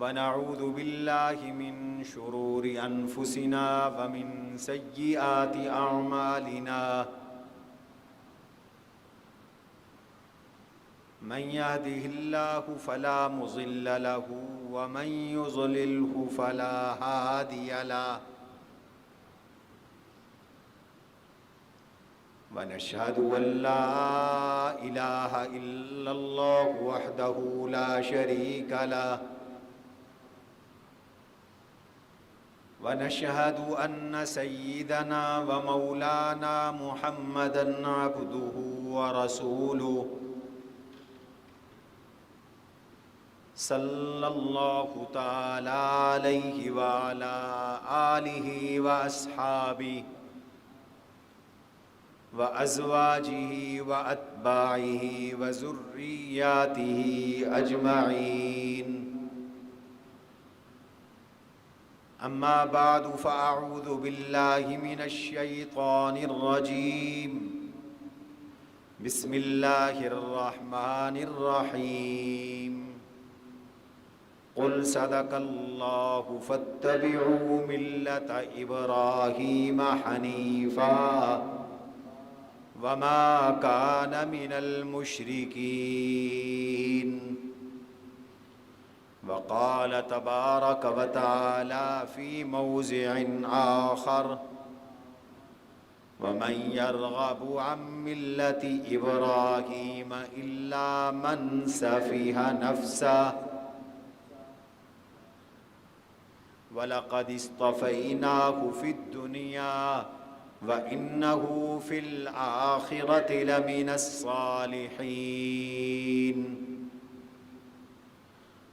ونعوذ بالله من شرور أنفسنا ومن سيئات أعمالنا من يهده الله فلا مضل له ومن يضلله فلا هادي له ونشهد أن لا إله إلا الله وحده لا شريك له ونشهد أن سيدنا ومولانا محمدًا عبده ورسوله صلى الله تعالى عليه وعلى آله وأصحابه وأزواجه وأتباعه وذرياته أجمعين أما بعد فأعوذ بالله من الشيطان الرجيم بسم الله الرحمن الرحيم قل صدق الله فاتبعوا ملة إبراهيم حنيفا وما كان من المشركين وقال تبارك وتعالى في موضع آخر ومن يرغب عن ملة إبراهيم إلا من سفه نفسه وَلَقَدِ اصْطَفَيْنَاهُ فِي الدُّنْيَا وَإِنَّهُ فِي الْآخِرَةِ لَمِنَ الصَّالِحِينَ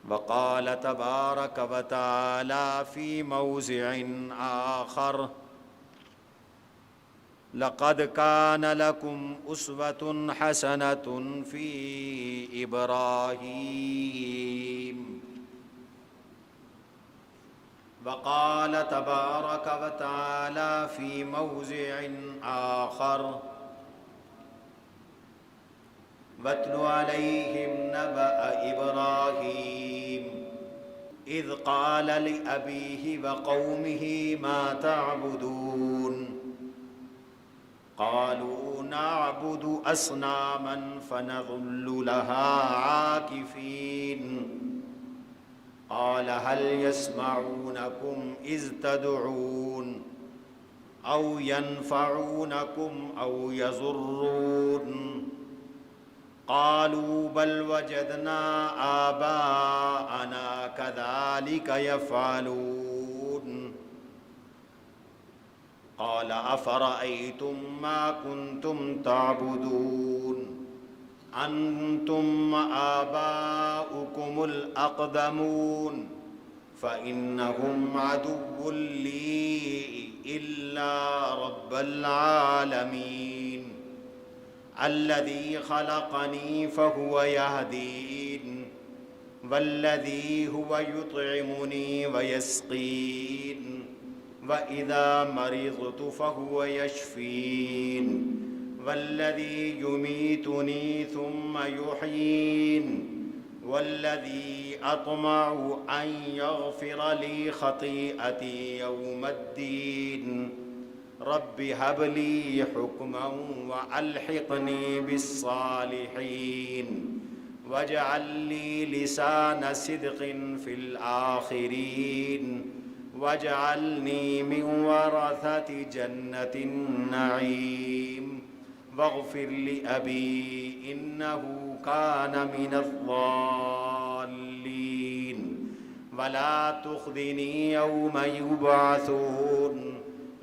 وقال تبارك وتعالى في موضع آخر لقد كان لكم أسوة حسنة في إبراهيم وقال تبارك وتعالى في موضع آخر واتل عليهم نبأ إبراهيم إذ قال لأبيه وقومه ما تعبدون قالوا نعبد أصناما فنظل لها عاكفين قال هل يسمعونكم إذ تدعون أو ينفعونكم أو يضرون قالوا بل وجدنا آباءنا كذلك يفعلون قال أفرأيتم ما كنتم تعبدون أنتم وآباؤكم الأقدمون فإنهم عدو لي إلا رب العالمين الذي خلقني فهو يهدين والذي هو يطعمني ويسقين وإذا مرضت فهو يشفين والذي يميتني ثم يحيين والذي أطمع أن يغفر لي خطيئتي يوم الدين رب هب لي حكما وألحقني بالصالحين واجعل لي لسان صدق في الآخرين واجعلني من ورثة جنة النعيم واغفر لأبي إنه كان من الضالين ولا تخزني يوم يبعثون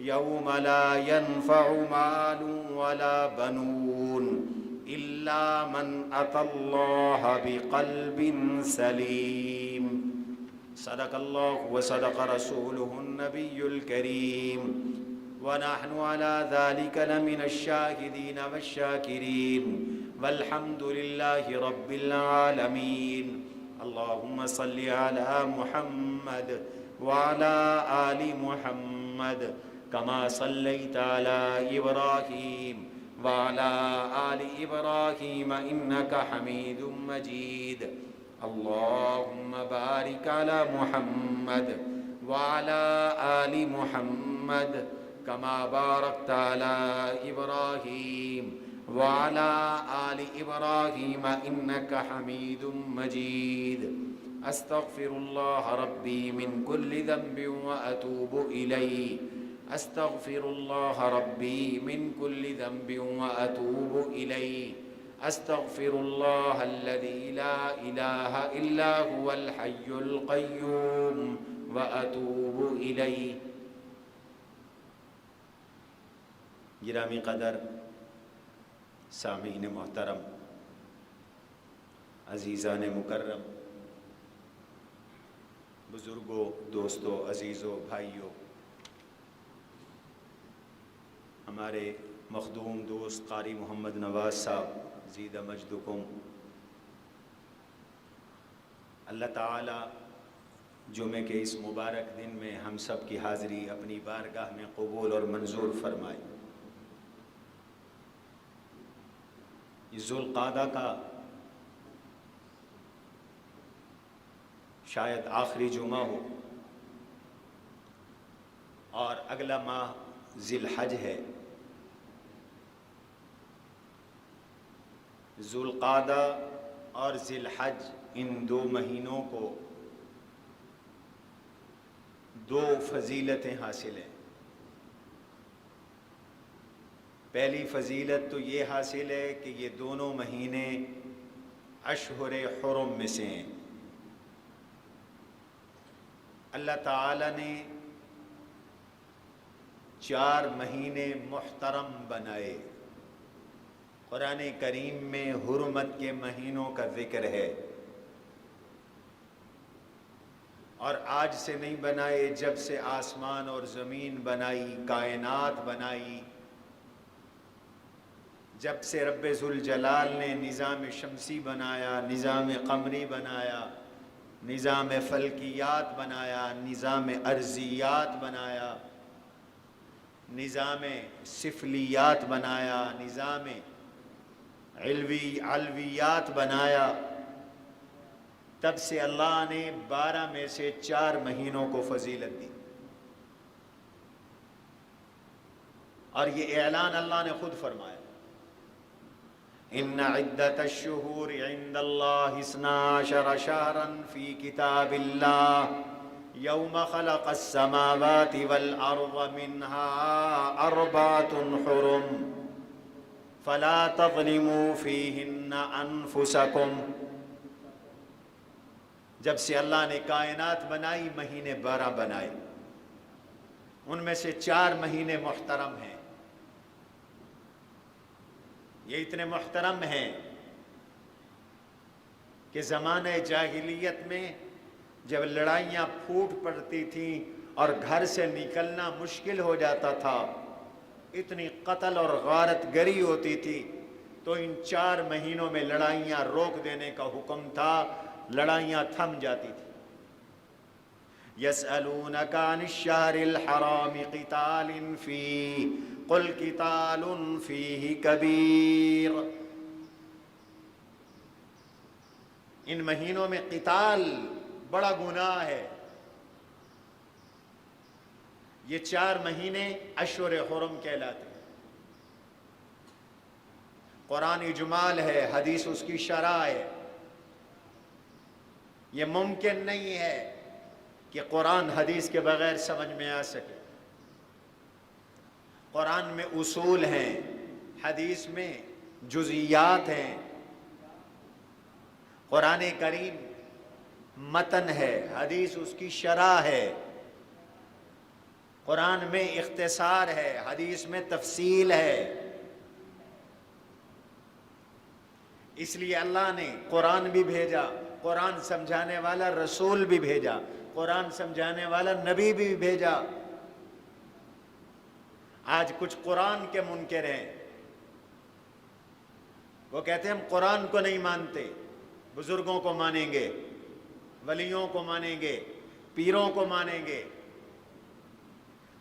يوم لا ينفع مال ولا بنون إلا من أتى الله بقلب سليم صدق الله وصدق رسوله النبي الكريم ونحن على ذلك لمن الشاهدين والشاكرين والحمد لله رب العالمين اللهم صل على محمد وعلى آل محمد كما صليت على إبراهيم وعلى آل إبراهيم إنك حميد مجيد اللهم بارك على محمد وعلى آل محمد كما باركت على إبراهيم وعلى آل إبراهيم إنك حميد مجيد أستغفر الله ربي من كل ذنب وأتوب إليه أستغفر الله ربي من كل ذنب وأتوب إليه أستغفر الله الذي لا إله إلا هو الحي القيوم وأتوب إليه. گرامی قدر سامعین محترم، عزیزان مکرم، بزرگوں، دوستوں، عزیزوں، بھائیوں، ہمارے مخدوم دوست قاری محمد نواز صاحب زیدہ مجدکم، اللہ تعالی جمعے کے اس مبارک دن میں ہم سب کی حاضری اپنی بارگاہ میں قبول اور منظور فرمائے. یہ ذوالقعدہ کا شاید آخری جمعہ ہو اور اگلا ماہ ذی الحج ہے. ذوالقعدہ اور ذی الحج ان دو مہینوں کو دو فضیلتیں حاصل ہیں. پہلی فضیلت تو یہ حاصل ہے کہ یہ دونوں مہینے اشہر حرم میں سے ہیں. اللہ تعالی نے 4 مہینے محترم بنائے. قرآن کریم میں حرمت کے مہینوں کا ذکر ہے، اور آج سے نہیں بنائے، جب سے آسمان اور زمین بنائی، کائنات بنائی، جب سے رب ذوالجلال نے نظام شمسی بنایا، نظام قمری بنایا، نظام فلکیات بنایا، نظام ارضیات بنایا، نظام سفلیات بنایا، نظام علویات بنایا، تب سے اللہ نے 12 میں سے 4 مہینوں کو فضیلت دی. اور یہ اعلان اللہ نے خود فرمایا، ان عدت الشہور عند اللہ 12 شہرا فی کتاب اللہ یوم خلق السماوات والارض منها 4 حرم فلا تظلموا فیہن انفسکم. جب سے اللہ نے کائنات بنائی، مہینے 12 بنائے، ان میں سے 4 مہینے محترم ہیں. یہ اتنے محترم ہیں کہ زمانہ جاہلیت میں جب لڑائیاں پھوٹ پڑتی تھیں اور گھر سے نکلنا مشکل ہو جاتا تھا، اتنی قتل اور غارت گری ہوتی تھی، تو ان 4 مہینوں میں لڑائیاں روک دینے کا حکم تھا، لڑائیاں تھم جاتی تھی. يسألونك عن الشهر الحرام قتال فيه قل قتال فيه كبير. ان مہینوں میں قتال بڑا گناہ ہے. یہ 4 مہینے اشہر حرم کہلاتے ہیں. قرآن اجمال ہے، حدیث اس کی شرح ہے. یہ ممکن نہیں ہے کہ قرآن حدیث کے بغیر سمجھ میں آ سکے. قرآن میں اصول ہیں، حدیث میں جزئیات ہیں. قرآن کریم متن ہے، حدیث اس کی شرح ہے. قرآن میں اختصار ہے، حدیث میں تفصیل ہے. اس لیے اللہ نے قرآن بھی بھیجا، قرآن سمجھانے والا رسول بھی بھیجا، قرآن سمجھانے والا نبی بھی بھیجا. آج کچھ قرآن کے منکر ہیں، وہ کہتے ہیں ہم قرآن کو نہیں مانتے، بزرگوں کو مانیں گے، ولیوں کو مانیں گے، پیروں کو مانیں گے.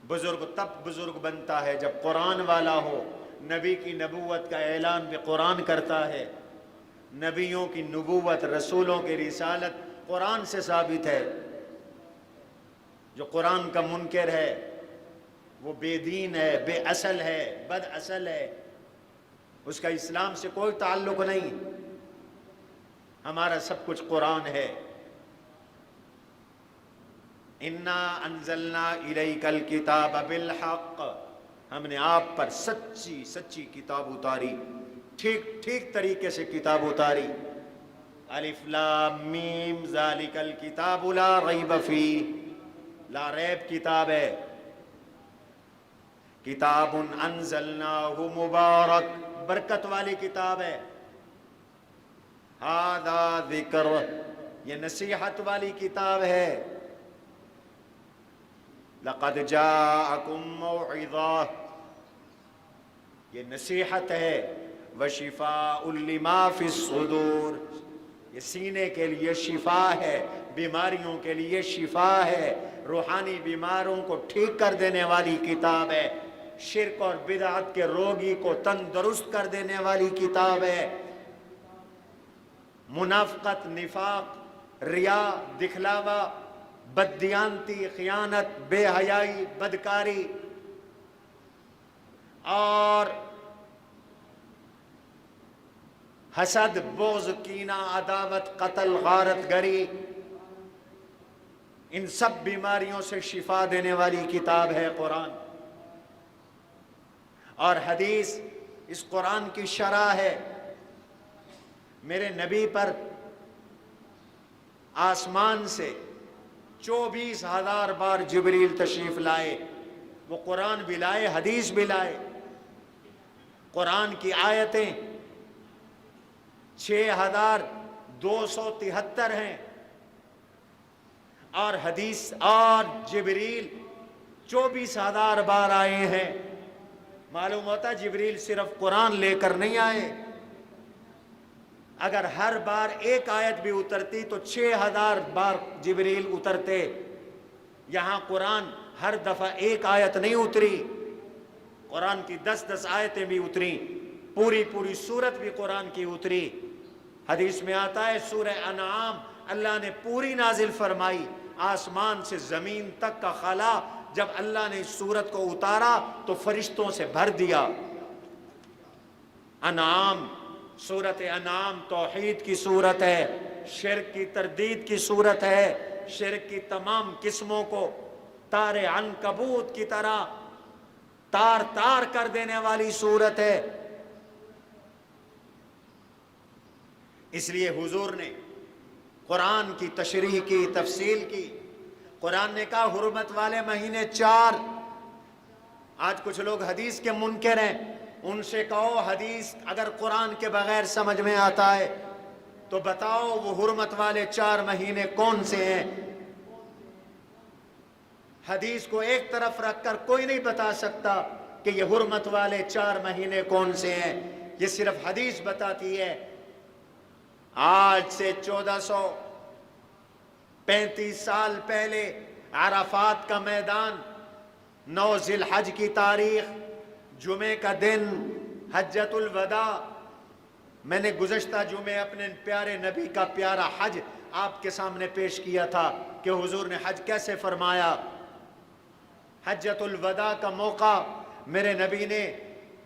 بزرگ تب بزرگ بنتا ہے جب قرآن والا ہو، نبی کی نبوت کا اعلان بھی قرآن کرتا ہے. نبیوں کی نبوت، رسولوں کی رسالت قرآن سے ثابت ہے۔ جو قرآن کا منکر ہے وہ بے دین ہے، بے اصل ہے، بد اصل ہے، اس کا اسلام سے کوئی تعلق نہیں۔ ہمارا سب کچھ قرآن ہے۔ انا انزلنا الیک الکتاب بالحق، ہم نے آپ پر سچی سچی کتاب اتاری، ٹھیک ٹھیک طریقے سے کتاب اتاری۔ الف لام میم ذالک الکتاب لا ریب فیہ، لا ریب کتاب ہے۔ کتاب انزلناہ مبارک، برکت والی کتاب ہے۔ ھذا ذکر، یہ نصیحت والی کتاب ہے۔ لقد جاءکم موعظہ، یہ نصیحت ہے۔ وشفاء لما فی الصدور، یہ سینے کے لیے شفا ہے، بیماریوں کے لیے شفا ہے، روحانی بیماروں کو ٹھیک کر دینے والی کتاب ہے، شرک اور بدعت کے روگی کو تندرست کر دینے والی کتاب ہے۔ منافقت، نفاق، ریا، دکھلاوا، بددیانتی، خیانت، بے حیائی، بدکاری اور حسد، بغض، کینہ، عداوت، قتل، غارت گری، ان سب بیماریوں سے شفا دینے والی کتاب ہے قرآن۔ اور حدیث اس قرآن کی شرح ہے۔ میرے نبی پر آسمان سے 24,000 بار جبریل تشریف لائے، وہ قرآن بھی لائے، حدیث بھی لائے۔ قرآن کی آیتیں 6,273 ہیں، اور حدیث اور جبریل 24,000 بار آئے ہیں۔ معلوم ہوتا جبریل صرف قرآن لے کر نہیں آئے، اگر ہر بار ایک آیت بھی اترتی تو 6,000 بار جبریل اترتے۔ یہاں قرآن ہر دفعہ ایک آیت نہیں اتری، قرآن کی 10 آیتیں بھی اتری، پوری سورت بھی قرآن کی اتری۔ حدیث میں آتا ہے سورہ انعام اللہ نے پوری نازل فرمائی، آسمان سے زمین تک کا خلا جب اللہ نے اس سورت کو اتارا تو فرشتوں سے بھر دیا۔ انعام، سورت انعام توحید کی سورت ہے، شرک کی تردید کی سورت ہے، شرک کی تمام قسموں کو تار عنکبوت کی طرح تار تار کر دینے والی سورت ہے۔ اس لیے حضور نے قرآن کی تشریح کی، تفصیل کی۔ قرآن نے کہا حرمت والے مہینے 4۔ آج کچھ لوگ حدیث کے منکر ہیں، ان سے کہو حدیث اگر قرآن کے بغیر سمجھ میں آتا ہے تو بتاؤ وہ حرمت والے 4 مہینے کون سے ہیں۔ حدیث کو ایک طرف رکھ کر کوئی نہیں بتا سکتا کہ یہ حرمت والے 4 مہینے کون سے ہیں، یہ صرف حدیث بتاتی ہے۔ آج سے 1435 سال پہلے عرفات کا میدان، 9 ذی الحج کی تاریخ، جمعے کا دن، حجۃ الوداع۔ میں نے گزشتہ جمعے اپنے پیارے نبی کا پیارا حج آپ کے سامنے پیش کیا تھا کہ حضور نے حج کیسے فرمایا۔ حجۃ الوداع کا موقع میرے نبی نے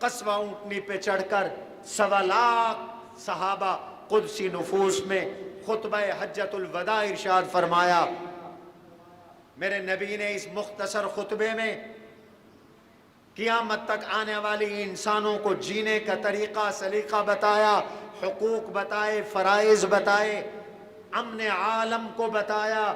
قصوہ اونٹنی پہ چڑھ کر 1.25 لاکھ صحابہ قدسی نفوس میں خطبہ حجۃ الوداع ارشاد فرمایا۔ میرے نبی نے اس مختصر خطبے میں قیامت تک آنے والی انسانوں کو جینے کا طریقہ سلیقہ بتایا، حقوق بتائے، فرائض بتائے، امن عالم کو بتایا،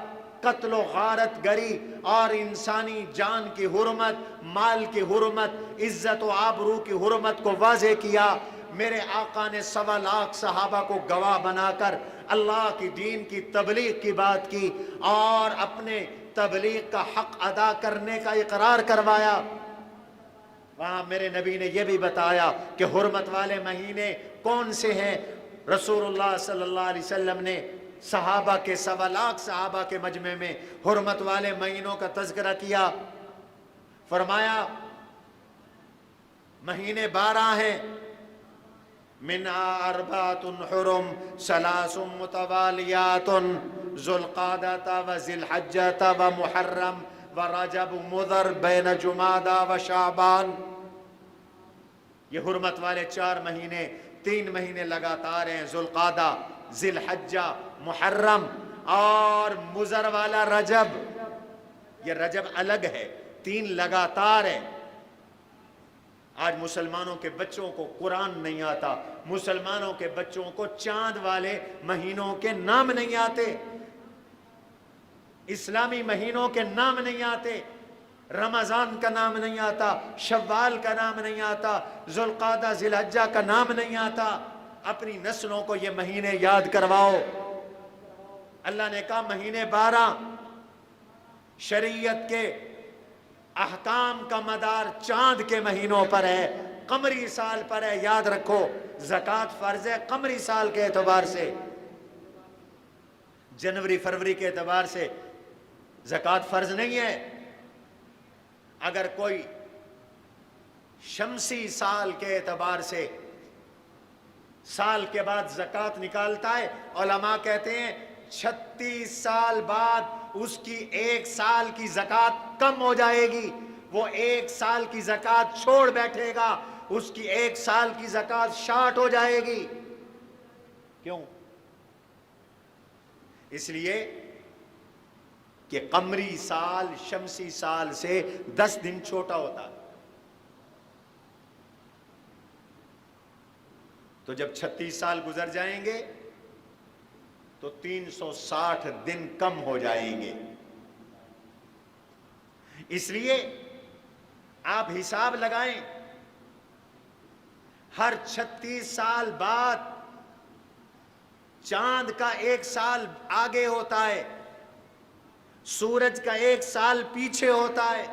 قتل و غارت گری اور انسانی جان کی حرمت، مال کی حرمت، عزت و آبرو کی حرمت کو واضح کیا۔ میرے آقا نے 1.25 لاکھ صحابہ کو گواہ بنا کر اللہ کی دین کی تبلیغ کی بات کی اور اپنے تبلیغ کا حق ادا کرنے کا اقرار کروایا۔ وہاں میرے نبی نے یہ بھی بتایا کہ حرمت والے مہینے کون سے ہیں۔ رسول اللہ صلی اللہ علیہ وسلم نے صحابہ کے 1.25 لاکھ صحابہ کے مجمع میں حرمت والے مہینوں کا تذکرہ کیا۔ فرمایا مہینے 12 ہیں، منها أربعة حرم ثلاث متواليات ذو القعدة وذي الحجة ومحرم ورجب مضر بین جمادى وشعبان. یہ حرمت والے 4 مہینے 3 مہینے لگاتار ہیں، ذو القعدہ، ذی الحجہ، محرم اور مضر والا رجب. یہ رجب الگ ہے، 3 لگاتار ہے. آج مسلمانوں کے بچوں کو قرآن نہیں آتا، مسلمانوں کے بچوں کو چاند والے مہینوں کے نام نہیں آتے، اسلامی مہینوں کے نام نہیں آتے، رمضان کا نام نہیں آتا، شوال کا نام نہیں آتا، ذو القعدہ ذی الحجہ کا نام نہیں آتا. اپنی نسلوں کو یہ مہینے یاد کرواؤ. اللہ نے کہا مہینے 12، شریعت کے احکام کا مدار چاند کے مہینوں پر ہے، قمری سال پر ہے. یاد رکھو زکوٰۃ فرض ہے قمری سال کے اعتبار سے، جنوری فروری کے اعتبار سے زکوٰۃ فرض نہیں ہے. اگر کوئی شمسی سال کے اعتبار سے سال کے بعد زکوٰۃ نکالتا ہے، علماء کہتے ہیں 36 سال بعد اس کی 1 سال کی زکوٰۃ کم ہو جائے گی. وہ 1 سال کی زکوٰۃ چھوڑ بیٹھے گا، اس کی 1 سال کی زکوٰۃ شارٹ ہو جائے گی. کیوں؟ اس لیے کہ قمری سال شمسی سال سے 10 دن چھوٹا ہوتا ہے. تو جب 36 سال گزر جائیں گے تو 360 دن کم ہو جائیں گے. اس لیے آپ حساب لگائیں، ہر 36 سال بعد چاند کا 1 سال آگے ہوتا ہے، سورج کا 1 سال پیچھے ہوتا ہے.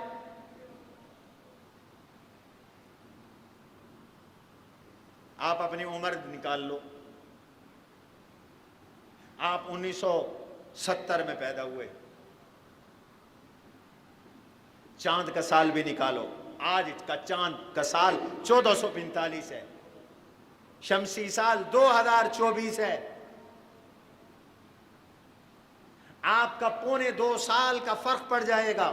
آپ اپنی عمر نکال لو. آپ 1970 میں پیدا ہوئے، چاند کا سال بھی نکالو. آج کا چاند کا سال 1445 ہے، شمسی سال 2024 ہے. آپ کا 1.25 سال کا فرق پڑ جائے گا.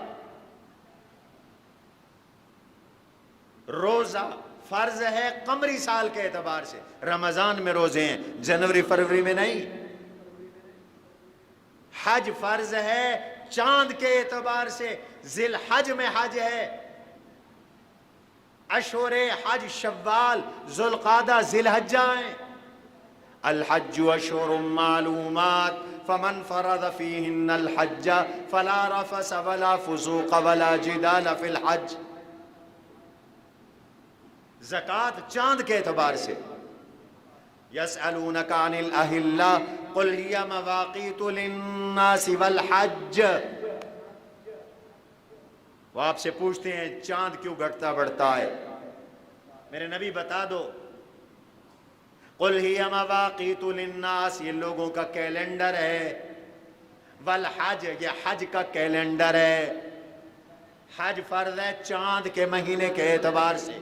روزہ فرض ہے قمری سال کے اعتبار سے، رمضان میں روزے ہیں، جنوری فروری میں نہیں. حج فرض ہے چاند کے اعتبار سے، ذی الحج میں حج ہے. اشہر حج شوال، ذو القعدہ، ذی الحجہ ہیں. الحج اشہر معلومات فمن فرض فیہن الحج فلا رفث ولا فسوق ولا جدال فی الحج. زکوٰۃ چاند کے اعتبار سے. یسألونک عن الاہلہ قل ہی مواقیت للناس والحج. وہ آپ سے پوچھتے ہیں چاند کیوں گھٹتا بڑھتا ہے؟ میرے نبی بتا دو. قل ہی مواقیت للناس، یہ لوگوں کا کیلنڈر ہے. والحج، یہ حج کا کیلنڈر ہے. حج فرض ہے چاند کے مہینے کے اعتبار سے.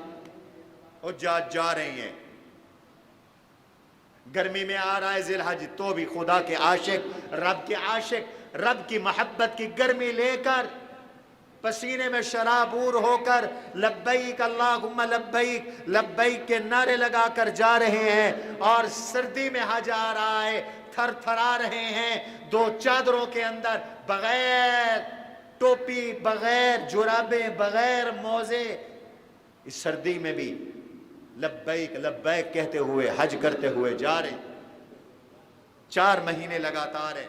حجاج جا رہی ہیں، گرمی میں آ رہا ہے ذی الحج، تو بھی خدا کے عاشق، رب کے عاشق، رب کی محبت کی گرمی لے کر، پسینے میں شرابور ہو کر لبیک اللہم لبیک لبیک کے نعرے لگا کر جا رہے ہیں. اور سردی میں حج آ رہا ہے، تھر تھرا رہے ہیں 2 چادروں کے اندر، بغیر ٹوپی، بغیر جرابیں، بغیر موزے، اس سردی میں بھی لبیک لبیک کہتے ہوئے حج کرتے ہوئے جا رہے. 4 مہینے لگاتار ہے،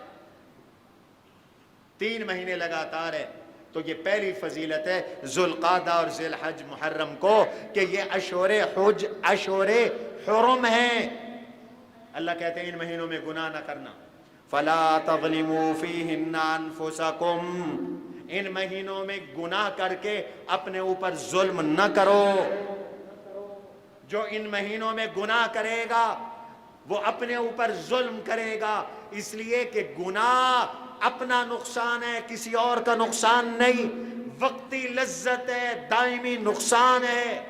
3 مہینے لگاتار ہے. تو یہ پہلی فضیلت ہے ذو القعدہ اور ذی الحج محرم کو، کہ یہ اشہر حرم ہیں. اللہ کہتے ہیں ان مہینوں میں گناہ نہ کرنا. فلا تظلموا فیہن انفسکم، ان مہینوں میں گناہ کر کے اپنے اوپر ظلم نہ کرو. جو ان مہینوں میں گناہ کرے گا وہ اپنے اوپر ظلم کرے گا، اس لیے کہ گناہ اپنا نقصان ہے، کسی اور کا نقصان نہیں. وقتی لذت ہے، دائمی نقصان ہے.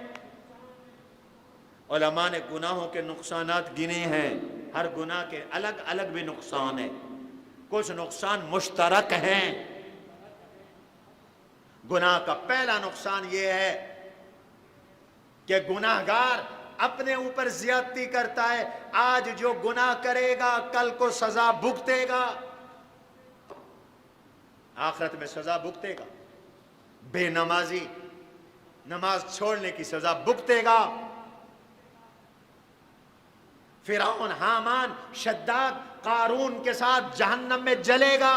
علماء نے گناہوں کے نقصانات گنے ہیں، ہر گناہ کے الگ الگ بھی نقصان ہیں، کچھ نقصان مشترک ہیں۔ گناہ کا پہلا نقصان یہ ہے کہ گناہگار اپنے اوپر زیادتی کرتا ہے، آج جو گناہ کرے گا کل کو سزا بھگتے گا، آخرت میں سزا بھگتے گا۔ بے نمازی نماز چھوڑنے کی سزا بھگتے گا۔ فرعون، حامان، شداد، قارون کے ساتھ جہنم میں جلے گا۔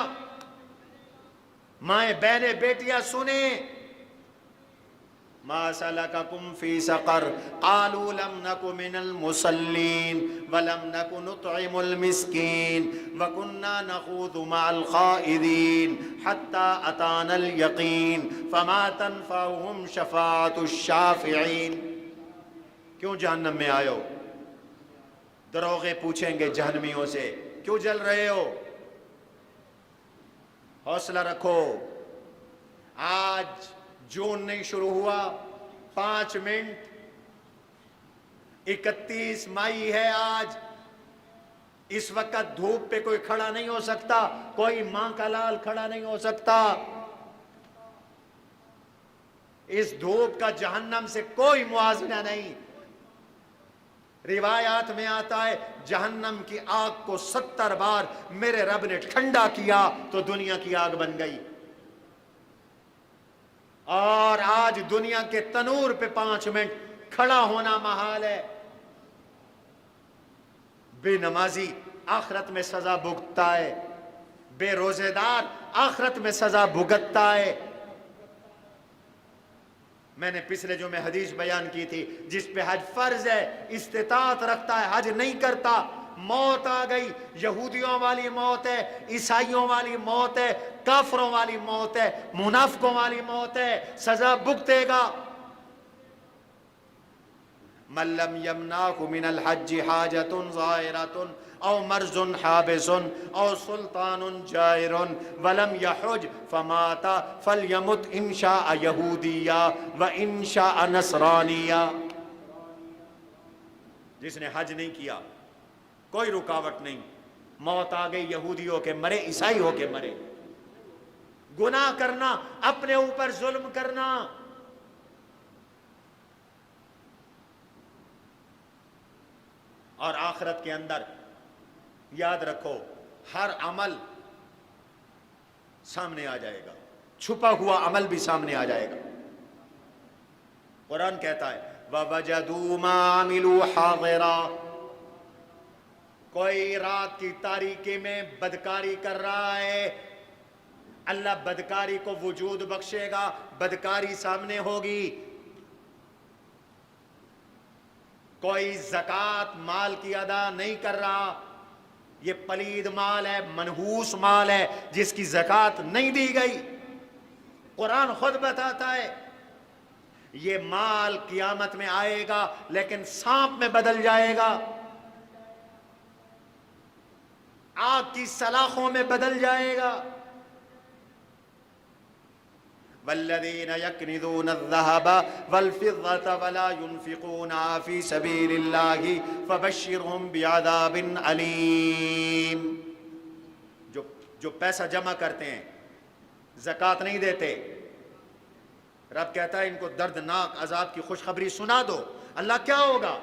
مائیں بہنیں بیٹیاں سنیں، ما سلککم فی سقر قالوا لم نک من المصلین ولم نک نطعم المسکین وکننا نخوض مع الخائضین حتی اتانا الیقین فما تنفعهم شفاعت الشافعین۔ کیوں جہنم میں آئے ہو؟ دروغے پوچھیں گے جہنمیوں سے، کیوں جل رہے ہو؟ حوصلہ رکھو، آج جون نہیں شروع ہوا، 5 منٹ، 31 مئی ہے آج۔ اس وقت دھوپ پہ کوئی کھڑا نہیں ہو سکتا، کوئی ماں کا لال کھڑا نہیں ہو سکتا۔ اس دھوپ کا جہنم سے کوئی موازنہ نہیں۔ روایات میں آتا ہے جہنم کی آگ کو 70 بار میرے رب نے ٹھنڈا کیا تو دنیا کی آگ بن گئی، اور آج دنیا کے تنور پہ 5 منٹ کھڑا ہونا محال ہے۔ بے نمازی آخرت میں سزا بھگتتا ہے، بے روزے دار آخرت میں سزا بھگتتا ہے۔ میں نے پچھلے جو میں حدیث بیان کی تھی، جس پہ حج فرض ہے، استطاعت رکھتا ہے، حج نہیں کرتا، موت آ گئی، یہودیوں والی موت ہے، عیسائیوں والی موت ہے، کافروں والی موت ہے، منافقوں والی موت ہے، سزا بھگتے گا۔ من لم يمنعه من الحج حاجة ظاهرة او مرض حابس او سلطان جائر ولم يحج فمات فليمت ان شاء يهوديا وان شاء نصرانيا۔ جس نے حج نہیں کیا کوئی رکاوٹ نہیں، موت آ گئی، یہودی ہو کے مرے، عیسائی ہو کے مرے۔ گناہ کرنا، اپنے اوپر ظلم کرنا، اور آخرت کے اندر یاد رکھو ہر عمل سامنے آ جائے گا، چھپا ہوا عمل بھی سامنے آ جائے گا۔ قرآن کہتا ہے وَوَجَدُوا مَا عَمِلُوا حَاضِرًا۔ کوئی رات کی تاریکی میں بدکاری کر رہا ہے، اللہ بدکاری کو وجود بخشے گا، بدکاری سامنے ہوگی۔ کوئی زکوٰۃ مال کی ادا نہیں کر رہا، یہ پلید مال ہے، منحوس مال ہے، جس کی زکوٰۃ نہیں دی گئی۔ قرآن خود بتاتا ہے یہ مال قیامت میں آئے گا لیکن سانپ میں بدل جائے گا، آگ کی سلاخوں میں بدل جائے گا۔ والذین یکنزون الذہب والفضة ولا ينفقونها فی سبیل اللہ فبشرهم بعذاب علیم۔ جو پیسہ جمع کرتے ہیں، زکوٰۃ نہیں دیتے، رب کہتا ہے ان کو دردناک عذاب کی خوشخبری سنا دو۔ اللہ کیا ہوگا؟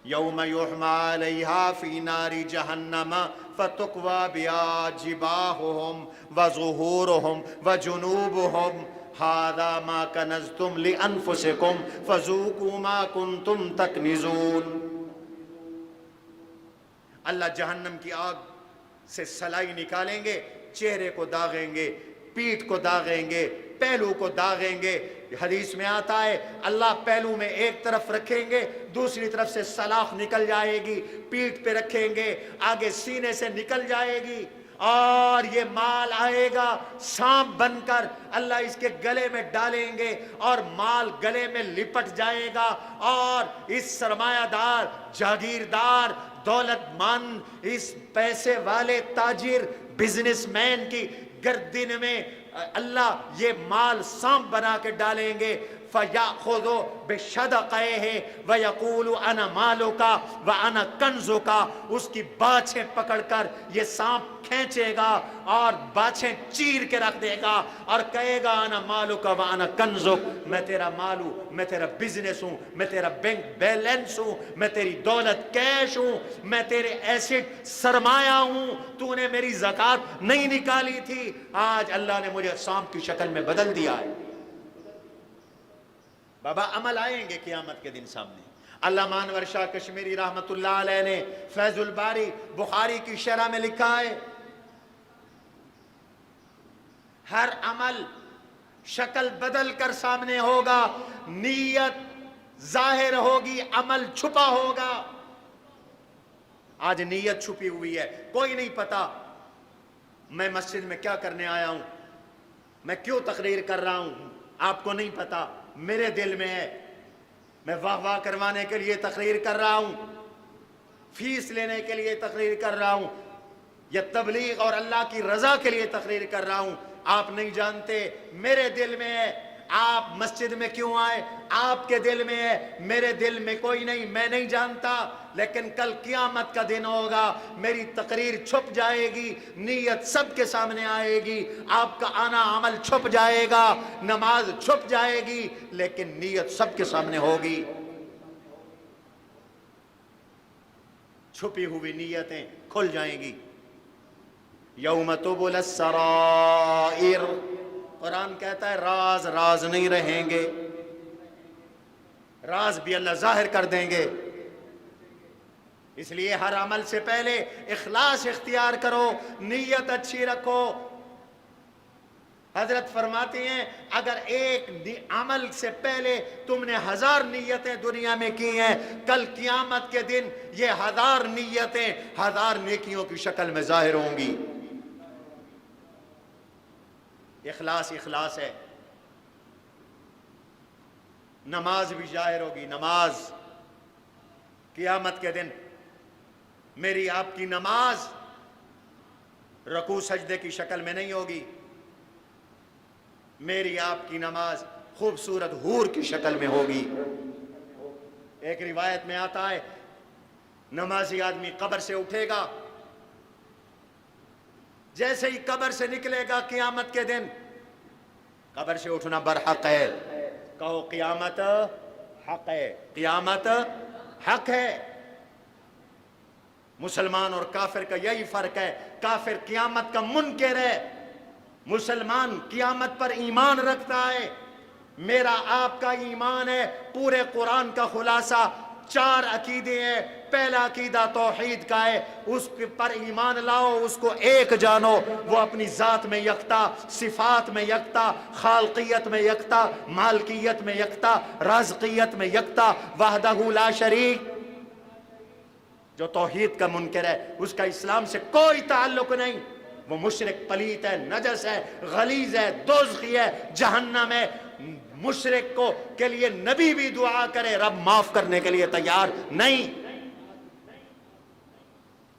یوم یحمى علیہا فی نار جہنم فتقوی بہا جباہہم وظہورہم وجنوبہم ھذا ما کنزتم لانفسکم فذوقوا ما کنتم تکنزون۔ اللہ جہنم کی آگ سے سلائی نکالیں گے، چہرے کو داغیں گے، پیٹھ کو داغیں گے، پہلو کو داغیں گے۔ حدیث میں آتا ہے اللہ پہلو میں ایک طرف رکھیں گے، دوسری طرف سے سلاخ نکل جائے گی، پیٹھ پہ رکھیں گے، آگے سینے سے نکل جائے گی، اور یہ مال آئے گا سانپ بن کر، اللہ اس کے گلے میں ڈالیں گے اور مال گلے میں لپٹ جائے گا، اور اس سرمایہ دار، جاگیردار، دولت مند، اس پیسے والے تاجر، بزنس مین کی گردن میں اللہ یہ مال سانپ بنا کے ڈالیں گے۔ فَيَأْخُذُ بِشَدَقَيْهِ وَيَقُولُ أَنَا مَالُكَ وَأَنَا كَنْزُكَ، اس کی باچھیں پکڑ کر یہ سانپ کھینچے گا اور باچھیں چیر کے رکھ دے گا اور کہے گا انا مالک و انا کنزک، میں تیرا مال ہوں، میں تیرا بزنس ہوں، میں تیرا بینک بیلنس ہوں، میں تیری دولت کیش ہوں، میں تیرے ایسٹ سرمایہ ہوں، تو نے میری زکوٰۃ نہیں نکالی تھی، آج اللہ نے مجھے سانپ کی شکل میں بدل دیا ہے۔ بابا عمل آئیں گے قیامت کے دن سامنے۔ علامہ انور شاہ کشمیری رحمت اللہ علیہ نے فیض الباری بخاری کی شرح میں لکھا ہے، ہر عمل شکل بدل کر سامنے ہوگا، نیت ظاہر ہوگی، عمل چھپا ہوگا۔ آج نیت چھپی ہوئی ہے، کوئی نہیں پتا میں مسجد میں کیا کرنے آیا ہوں، میں کیوں تقریر کر رہا ہوں، آپ کو نہیں پتا، میرے دل میں ہے میں واہ واہ کروانے کے لیے تقریر کر رہا ہوں، فیس لینے کے لیے تقریر کر رہا ہوں، یا تبلیغ اور اللہ کی رضا کے لیے تقریر کر رہا ہوں، آپ نہیں جانتے میرے دل میں ہے۔ آپ مسجد میں کیوں آئے، آپ کے دل میں ہے، میرے دل میں کوئی نہیں، میں نہیں جانتا، لیکن کل قیامت کا دن ہوگا، میری تقریر چھپ جائے گی، نیت سب کے سامنے آئے گی، آپ کا آنا عمل چھپ جائے گا، نماز چھپ جائے گی، لیکن نیت سب کے سامنے ہوگی۔ چھپی ہوئی نیتیں کھل جائیں گی۔ یوم تبلی السرائر، قرآن کہتا ہے راز راز نہیں رہیں گے، راز بھی اللہ ظاہر کر دیں گے۔ اس لیے ہر عمل سے پہلے اخلاص اختیار کرو، نیت اچھی رکھو۔ حضرت فرماتے ہیں اگر ایک عمل سے پہلے تم نے 1000 نیتیں دنیا میں کی ہیں، کل قیامت کے دن یہ 1000 نیتیں 1000 نیکیوں کی شکل میں ظاہر ہوں گی۔ اخلاص اخلاص ہے۔ نماز بھی ظاہر ہوگی، نماز قیامت کے دن میری آپ کی نماز رکوع سجدے کی شکل میں نہیں ہوگی، میری آپ کی نماز خوبصورت حور کی شکل میں ہوگی۔ ایک روایت میں آتا ہے نمازی آدمی قبر سے اٹھے گا، جیسے ہی قبر سے نکلے گا قیامت کے دن، قبر سے اٹھنا برحق ہے، کہو قیامت حق ہے، قیامت حق ہے۔ مسلمان اور کافر کا یہی فرق ہے، کافر قیامت کا منکر ہے، مسلمان قیامت پر ایمان رکھتا ہے۔ میرا آپ کا ایمان ہے پورے قرآن کا خلاصہ 4 عقیدے ہیں۔ پہلا عقیدہ توحید کا ہے، اس پر ایمان لاؤ، اس کو ایک جانو، وہ اپنی ذات میں یکتا، صفات میں یکتا، خالقیت میں یکتا، مالکیت میں یکتا، رازقیت میں یکتا، وحدہ لا شریک۔ جو توحید کا منکر ہے اس کا اسلام سے کوئی تعلق نہیں، وہ مشرک، پلیت ہے، نجس ہے، غلیظ ہے، دوزخی ہے، جہنم ہے۔ مشرک کو کے لیے نبی بھی دعا کرے، رب معاف کرنے کے لیے تیار نہیں۔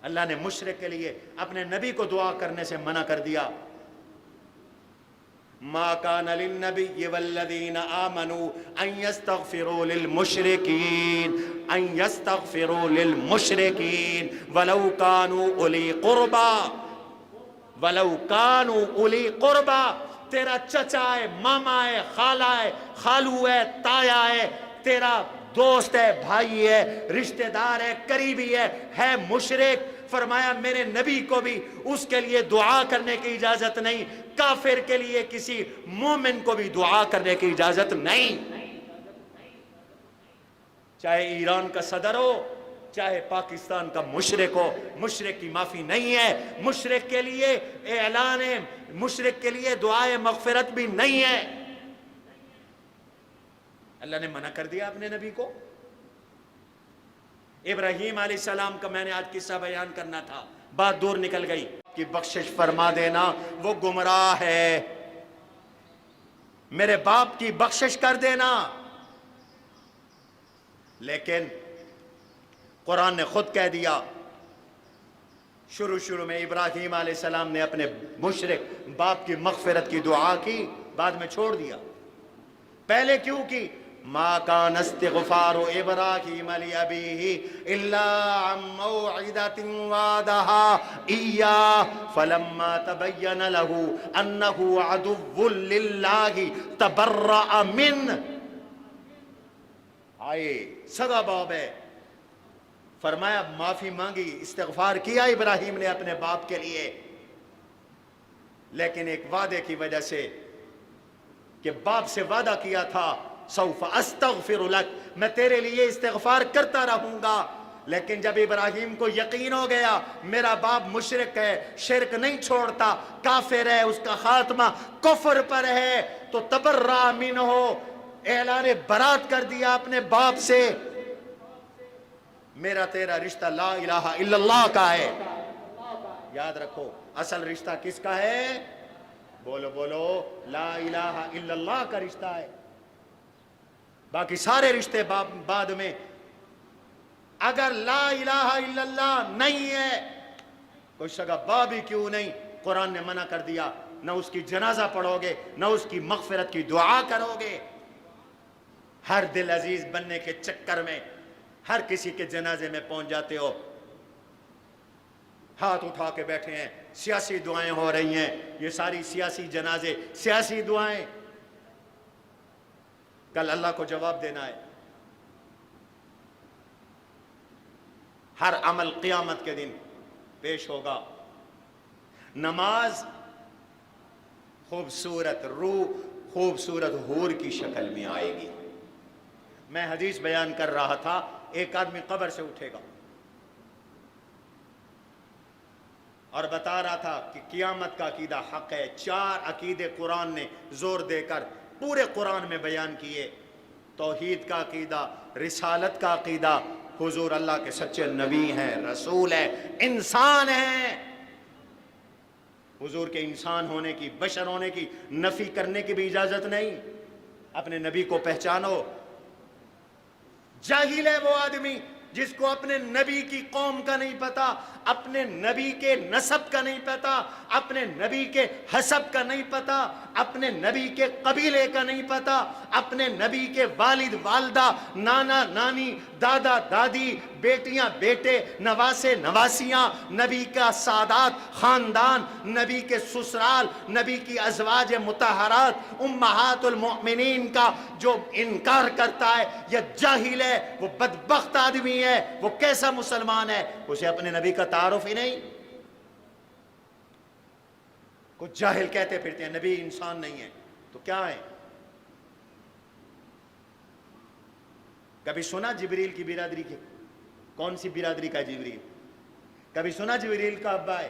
اللہ نے مشرک کے لیے اپنے نبی کو دعا کرنے سے منع کر دیا۔ ما کان للنبی والذین آمنوا ان یستغفروا للمشرکین ولو کانوا اولی قربا، تیرا چچا ہے، ماما ہے، خالہ ہے، خالو ہے، تایا ہے، تیرا دوست ہے، بھائی ہے، رشتہ دار ہے، قریبی ہے مشرک، فرمایا میرے نبی کو بھی اس کے لیے دعا کرنے کی اجازت نہیں، کافر کے لیے کسی مومن کو بھی دعا کرنے کی اجازت نہیں۔ چاہے ایران کا صدر ہو، چاہے پاکستان کا مشرک ہو، مشرک کی معافی نہیں ہے، مشرک کے لیے اعلان ہے، مشرک کے لیے دعائے مغفرت بھی نہیں ہے۔ اللہ نے منع کر دیا اپنے نبی کو۔ ابراہیم علیہ السلام کا میں نے آج قصہ بیان کرنا تھا، بات دور نکل گئی۔ کہ بخشش فرما دینا، وہ گمراہ ہے، میرے باپ کی بخشش کر دینا۔ لیکن قرآن نے خود کہہ دیا، شروع میں ابراہیم علیہ السلام نے اپنے مشرک باپ کی مغفرت کی دعا کی، بعد میں چھوڑ دیا۔ پہلے کیوں کی؟ ما کان استغفار ابراہیم لابیہ الا عن موعدۃ وعدها ایاہ فلما تبین له انہ عدو للہ تبرأ منہ. آئے سگا باب ہے، فرمایا معافی مانگی، استغفار کیا ابراہیم نے اپنے باپ کے لیے، لیکن ایک وعدے کی وجہ سے کہ باپ سے وعدہ کیا تھا سوف استغفر لک، میں تیرے لیے استغفار کرتا رہوں گا. لیکن جب ابراہیم کو یقین ہو گیا میرا باپ مشرک ہے، شرک نہیں چھوڑتا، کافر ہے، اس کا خاتمہ کفر پر ہے، تو تبرأ منہ، اعلان برات کر دیا اپنے باپ سے. میرا تیرا رشتہ لا الہ الا اللہ کا ہے. یاد رکھو اصل رشتہ کس کا ہے؟ بولو بولو، لا الہ الا اللہ کا رشتہ ہے. باقی سارے رشتے بعد میں. اگر لا الہ الا اللہ نہیں ہے، کوئی سگا باب ہی کیوں نہیں، قرآن نے منع کر دیا، نہ اس کی جنازہ پڑھو گے، نہ اس کی مغفرت کی دعا کرو گے. ہر دل عزیز بننے کے چکر میں ہر کسی کے جنازے میں پہنچ جاتے ہو، ہاتھ اٹھا کے بیٹھے ہیں، سیاسی دعائیں ہو رہی ہیں، یہ ساری سیاسی جنازے، سیاسی دعائیں. کل اللہ کو جواب دینا ہے. ہر عمل قیامت کے دن پیش ہوگا. نماز خوبصورت روح، خوبصورت حور کی شکل میں آئے گی. میں حدیث بیان کر رہا تھا، ایک آدمی قبر سے اٹھے گا اور بتا رہا تھا کہ قیامت کا عقیدہ حق ہے. 4 عقیدے قرآن نے زور دے کر پورے قرآن میں بیان کیے. توحید کا عقیدہ، رسالت کا عقیدہ، حضور اللہ کے سچے نبی ہیں، رسول ہیں، انسان ہیں. حضور کے انسان ہونے کی، بشر ہونے کی نفی کرنے کی بھی اجازت نہیں. اپنے نبی کو پہچانو. جاہل ہے وہ آدمی جس کو اپنے نبی کی قوم کا نہیں پتا، اپنے نبی کے نسب کا نہیں پتا، اپنے نبی کے حسب کا نہیں پتا، اپنے نبی کے قبیلے کا نہیں پتا، اپنے نبی کے والد والدہ، نانا نانی، دادا دادی، بیٹیاں بیٹے، نواسے نواسیاں، نبی کا سادات خاندان، نبی کے سسرال، نبی کی ازواج مطہرات امہات المؤمنین کا جو انکار کرتا ہے یہ جاہل ہے، وہ بدبخت آدمی ہے. وہ کیسا مسلمان ہے؟ اسے اپنے نبی کا تعارف ہی نہیں. کچھ جاہل کہتے پھرتے ہیں نبی انسان نہیں ہے، تو کیا ہے؟ کبھی سنا جبریل کی برادری کی؟ کون سی برادری کا جبریل؟ کبھی سنا جبریل کا ابا ہے؟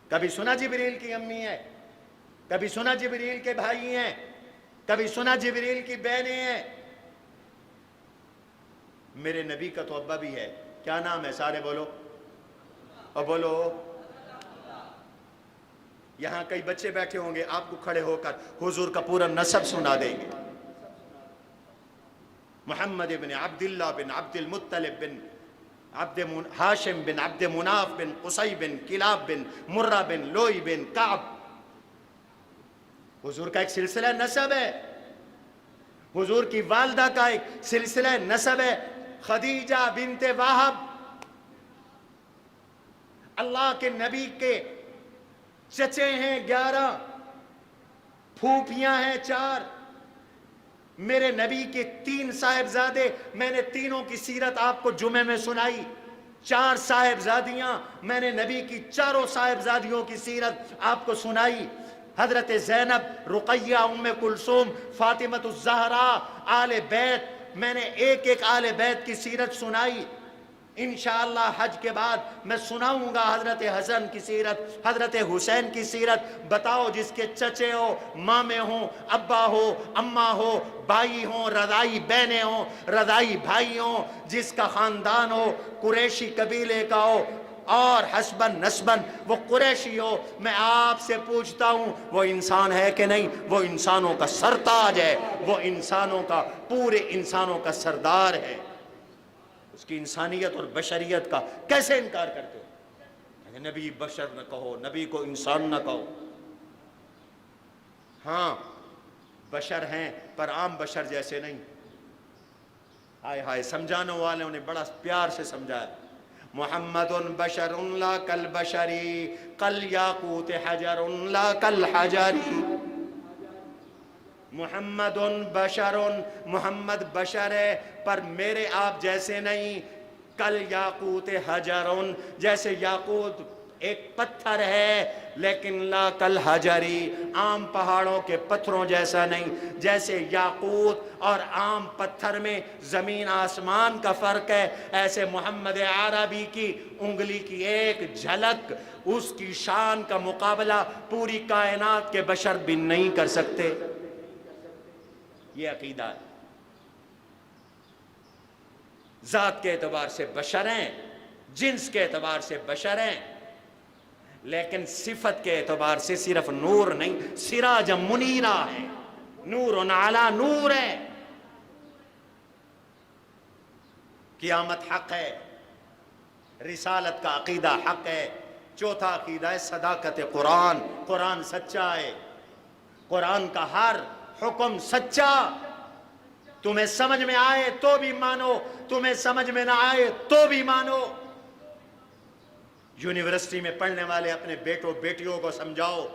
کبھی سنا جبریل کی امی ہے؟ کبھی سنا جبریل کے بھائی ہیں؟ کبھی سنا جبریل کی بہنیں ہیں؟ میرے نبی کا تو ابا بھی ہے. کیا نام ہے؟ سارے بولو اور بولو. یہاں کئی بچے بیٹھے ہوں گے، آپ کو کھڑے ہو کر حضور کا پورا نسب سنا دیں گے. محمد بن عبداللہ بن عبد المطلب بن عبد ہاشم بن عبد مناف بن قصی بن کلاب بن مرہ بن لوئی بن کعب. حضور کا ایک سلسلہ نسب ہے. حضور کی والدہ کا ایک سلسلہ نسب ہے، خدیجہ بنت وہب. اللہ کے نبی کے چچے ہیں 11، پھوپھیاں ہیں 4. میرے نبی کے 3 صاحبزادے، میں نے تینوں کی سیرت آپ کو جمعے میں سنائی. 4 صاحبزادیاں، میں نے نبی کی 4 صاحبزادیوں کی سیرت آپ کو سنائی. حضرت زینب، رقیہ، ام کلثوم، فاطمۃ الزہرا، آل بیت، میں نے ایک آل بیت کی سیرت سنائی. انشاءاللہ حج کے بعد میں سناؤں گا حضرت حسن کی سیرت، حضرت حسین کی سیرت. بتاؤ جس کے چچے ہو، مامے ہوں، ابا ہو، اماں ہو، بھائی ہوں، رضائی بہنیں ہوں، رضائی بھائی ہوں، جس کا خاندان ہو قریشی قبیلے کا ہو اور حسبن نسبن وہ قریشی ہو، میں آپ سے پوچھتا ہوں وہ انسان ہے کہ نہیں؟ وہ انسانوں کا سرتاج ہے، وہ انسانوں کا، پورے انسانوں کا سردار ہے. اس کی انسانیت اور بشریت کا کیسے انکار کرتے ہو؟ نبی بشر نہ کہو، نبی کو انسان نہ کہو. ہاں بشر ہیں پر عام بشر جیسے نہیں. ہائے ہائے, سمجھانے والوں نے بڑا پیار سے سمجھایا. محمد بشر لا کالبشری کالیاقوت حجر لا کالحجری. محمد بشر, محمد بشر ہے پر میرے آپ جیسے نہیں. کل یاقوت حجر, جیسے یاقوت ایک پتھر ہے, لیکن لا کل حجری, عام پہاڑوں کے پتھروں جیسا نہیں. جیسے یاقوت اور عام پتھر میں زمین آسمان کا فرق ہے, ایسے محمد عربی کی انگلی کی ایک جھلک, اس کی شان کا مقابلہ پوری کائنات کے بشر بھی نہیں کر سکتے. یہ عقیدہ ہے. ذات کے اعتبار سے بشر ہیں, جنس کے اعتبار سے بشر ہیں, لیکن صفت کے اعتبار سے صرف نور نہیں, سراج منیرہ ہے, نور علی نور ہے. قیامت حق ہے, رسالت کا عقیدہ حق ہے. چوتھا عقیدہ ہے صداقت قرآن, قرآن سچا ہے, قرآن کا ہر حکم سچا. تمہیں سمجھ میں آئے تو بھی مانو, تمہیں سمجھ میں نہ آئے تو بھی مانو. یونیورسٹی میں پڑھنے والے اپنے بیٹوں بیٹیوں کو سمجھاؤ,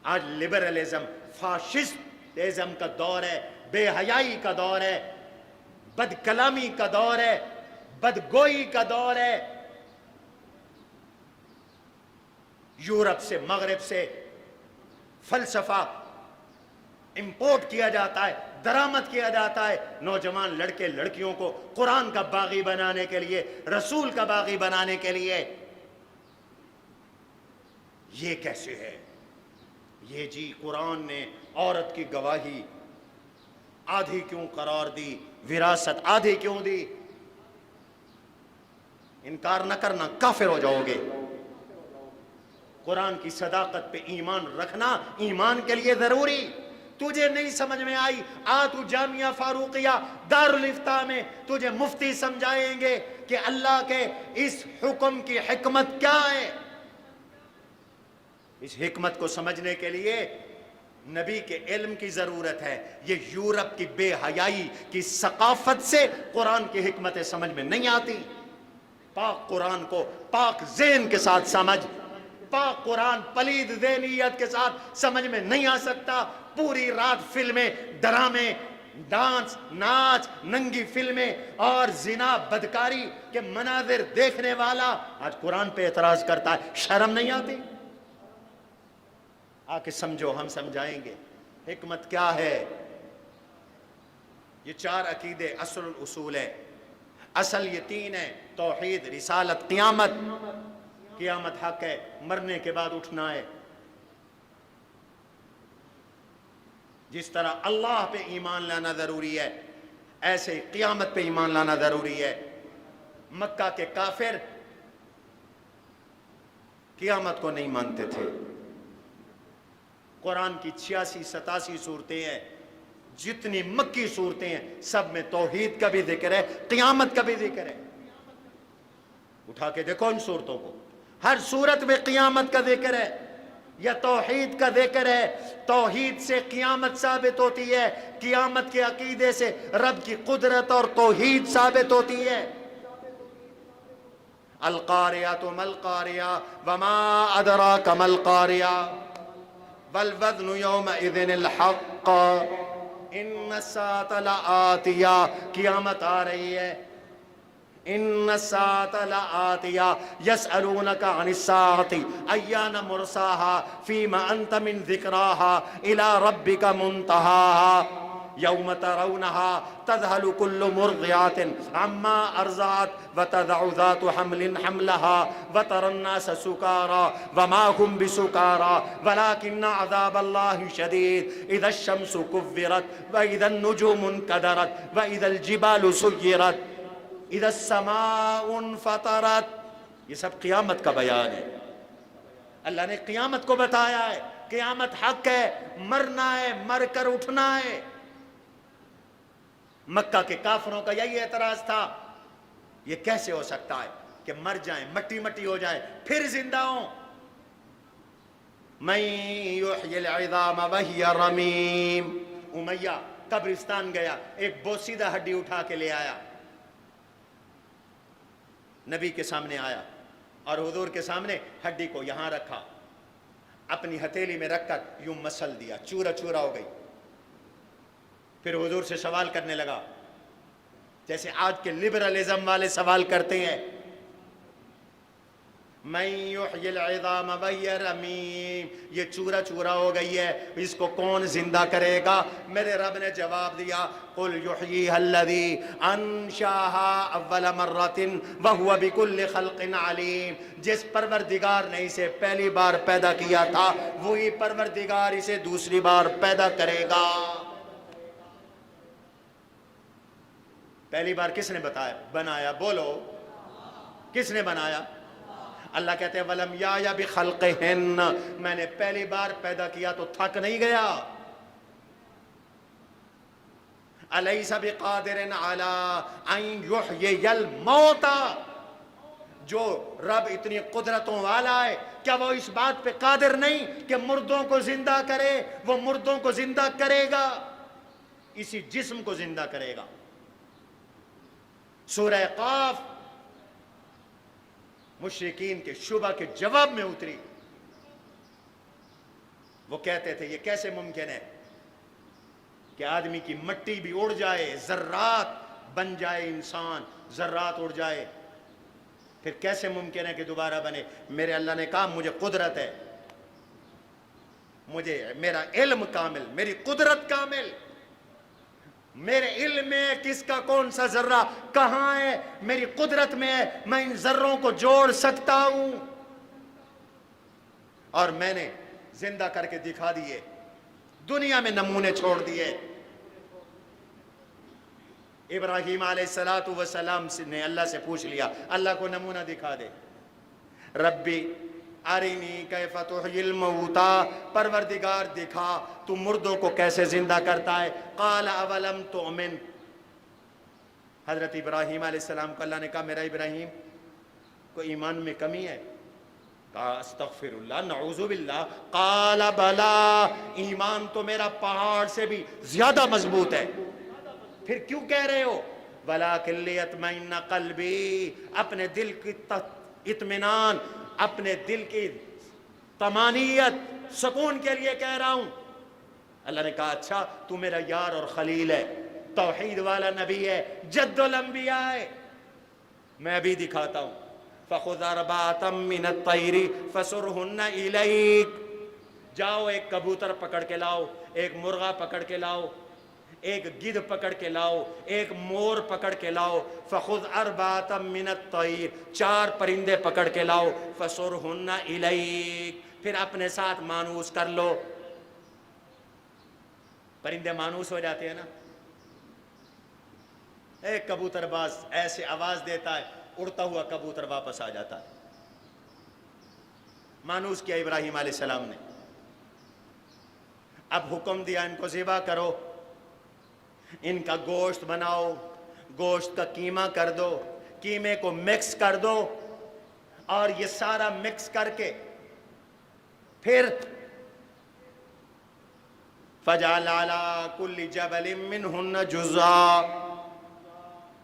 آج لبرلزم فاشسٹزم کا دور ہے, بے حیائی کا دور ہے, بد کلامی کا دور ہے, بدگوئی کا دور ہے. یورپ سے مغرب سے فلسفہ امپورٹ کیا جاتا ہے, درآمد کیا جاتا ہے, نوجوان لڑکے لڑکیوں کو قرآن کا باغی بنانے کے لیے, رسول کا باغی بنانے کے لیے. یہ کیسے ہے؟ یہ جی قرآن نے عورت کی گواہی آدھی کیوں قرار دی, وراثت آدھی کیوں دی؟ انکار نہ کرنا, کافر ہو جاؤ گے. قرآن کی صداقت پہ ایمان رکھنا ایمان کے لیے ضروری. تجھے نہیں سمجھ میں آئی, آ تو جامعہ فاروقیہ دارالافتاء میں تجھے مفتی سمجھائیں گے کہ اللہ کے اس حکم کی حکمت کیا ہے. اس حکمت کو سمجھنے کے لیے نبی کے علم کی ضرورت ہے. یہ یورپ کی بے حیائی کی ثقافت سے قرآن کی حکمتیں سمجھ میں نہیں آتی. پاک قرآن کو پاک ذہن کے ساتھ سمجھ, پاک قرآن پلید ذہنیت کے ساتھ سمجھ میں نہیں آ سکتا. پوری رات فلمیں, ڈرامے, ڈانس, ناچ, ننگی فلمیں اور زنا بدکاری کے مناظر دیکھنے والا آج قرآن پہ اعتراض کرتا ہے. شرم نہیں آتی؟ آ کے سمجھو, ہم سمجھائیں گے حکمت کیا ہے. یہ چار عقیدے اصل الاصول ہے. اصل یہ تین ہے, توحید, رسالت, قیامت. قیامت حق ہے, مرنے کے بعد اٹھنا ہے. جس طرح اللہ پہ ایمان لانا ضروری ہے, ایسے قیامت پہ ایمان لانا ضروری ہے. مکہ کے کافر قیامت کو نہیں مانتے تھے. قرآن کی 86-87 صورتیں ہیں, جتنی مکی صورتیں ہیں سب میں توحید کا بھی ذکر ہے, قیامت کا بھی ذکر ہے. اٹھا کے دیکھو ان صورتوں کو, ہر صورت میں قیامت کا ذکر ہے یا توحید کا ذکر ہے. توحید سے قیامت ثابت ہوتی ہے, قیامت کے عقیدے سے رب کی قدرت اور توحید ثابت ہوتی ہے. القاریہ ما القاریہ وما ادراک ما القاریہ والوزن یومئذ الحق ان الساعة لآتیہ. قیامت آ رہی ہے. ان الساعة لآتیہ یسألونک عن الساعة ایان مرساها فیم انت من ذکراها الى ربک منتہاها یوم ترونها تذهل كل مرضعة عما ارضعت وتضع ذات حمل حملها وترى الناس سكارى وما هم بسكارى ولكن عذاب الله شديد اذا الشمس كورت واذا النجوم انكدرت واذا الجبال سيرت اذا السماء انفطرت. یہ سب قیامت کا بیان ہے. اللہ نے قیامت کو بتایا ہے. قیامت حق ہے, مرنا ہے, مر کر اٹھنا ہے. مکہ کے کافروں کا یہی اعتراض تھا, یہ کیسے ہو سکتا ہے کہ مر جائیں, مٹی مٹی ہو جائیں, پھر زندہ ہوں. من یحیی العظام وہی رمیم امیہ قبرستان گیا، ایک بوسیدہ ہڈی اٹھا کے لے آیا، نبی کے سامنے آیا اور حضور کے سامنے ہڈی کو یہاں رکھا، اپنی ہتھیلی میں رکھ کر یوں مسل دیا، چورا چورا ہو گئی۔ پھر حضور سے سوال کرنے لگا جیسے آج کے لبرلزم والے سوال کرتے ہیں، من یحیی العظام وہی رمیم، یہ چورا چورا ہو گئی ہے، اس کو کون زندہ کرے گا؟ میرے رب نے جواب دیا، قل یحییھا الذی انشاھا اول مرۃ وہو بکل خلق علیم، جس پروردگار نے اسے پہلی بار پیدا کیا تھا وہی پروردگار اسے دوسری بار پیدا کرے گا۔ پہلی بار کس نے بنایا؟ بولو، کس نے بنایا؟ اللہ کہتے ہیں وَلَمْ يَعْيَ بِخَلْقِهِنَّ، میں نے پہلی بار پیدا کیا تو تھک نہیں گیا۔ أَلَيْسَ بِقَادِرٍ عَلَىٰ أَن يُحْيِيَ الْمَوْتَىٰ، جو رب اتنی قدرتوں والا ہے کیا وہ اس بات پہ قادر نہیں کہ مردوں کو زندہ کرے؟ وہ مردوں کو زندہ کرے گا، اسی جسم کو زندہ کرے گا۔ سورہ قاف مشرکین کے شبہ کے جواب میں اتری۔ وہ کہتے تھے یہ کیسے ممکن ہے کہ آدمی کی مٹی بھی اڑ جائے، ذرات بن جائے، انسان ذرات اڑ جائے، پھر کیسے ممکن ہے کہ دوبارہ بنے؟ میرے اللہ نے کہا مجھے قدرت ہے، مجھے میرا علم کامل، میری قدرت کامل، میرے علم میں کس کا کون سا ذرہ کہاں ہے، میری قدرت میں ہے، میں ان ذروں کو جوڑ سکتا ہوں، اور میں نے زندہ کر کے دکھا دیے، دنیا میں نمونے چھوڑ دیے۔ ابراہیم علیہ السلام نے اللہ سے پوچھ لیا، اللہ کو نمونہ دکھا دے، ربی ارینی کیف تحیی الموتیٰ، پروردگار دکھا تو مردوں کو کیسے زندہ کرتا ہے۔ قال اولم تؤمن، حضرت ابراہیم علیہ السلام کو اللہ نے کہا میرا ابراہیم کو ایمان میں کمی ہے؟ کہا استغفر اللہ، نعوذ باللہ۔ قال بلا، ایمان تو میرا پہاڑ سے بھی زیادہ مضبوط ہے، پھر کیوں کہہ رہے ہو؟ ولیکن لیطمئن قلبی، اپنے دل کی اطمینان، اپنے دل کی طمانینت، سکون کے لیے کہہ رہا ہوں۔ اللہ نے کہا اچھا تو میرا یار اور خلیل ہے، توحید والا نبی ہے، جد الانبیاء ہے، میں ابھی دکھاتا ہوں۔ فَخُذْ أَرْبَعَةً مِّنَ الطَّيْرِ فَصُرْهُنَّ إِلَيْكَ، جاؤ ایک کبوتر پکڑ کے لاؤ، ایک مرغا پکڑ کے لاؤ، ایک گدھ پکڑ کے لاؤ، ایک مور پکڑ کے لاؤ۔ فَخُذْ أَرْبَعَةً مِّنَ الطَّيْرِ، 4 پرندے پکڑ کے لاؤ، فَصُرْهُنَّ إِلَيْكَ، پھر اپنے ساتھ مانوس کر لو۔ پرندے مانوس ہو جاتے ہیں نا، ایک کبوتر باز ایسے آواز دیتا ہے، اڑتا ہوا کبوتر واپس آ جاتا ہے۔ مانوس کیا ابراہیم علیہ السلام نے، اب حکم دیا ان کو ذبح کرو، ان کا گوشت بناؤ، گوشت کا قیمہ کر دو، قیمے کو مکس کر دو، اور یہ سارا مکس کر کے پھر فَجَعَلْ عَلَىٰ كُلِّ جَبَلٍ مِّنْهُنَّ جُزْءًا،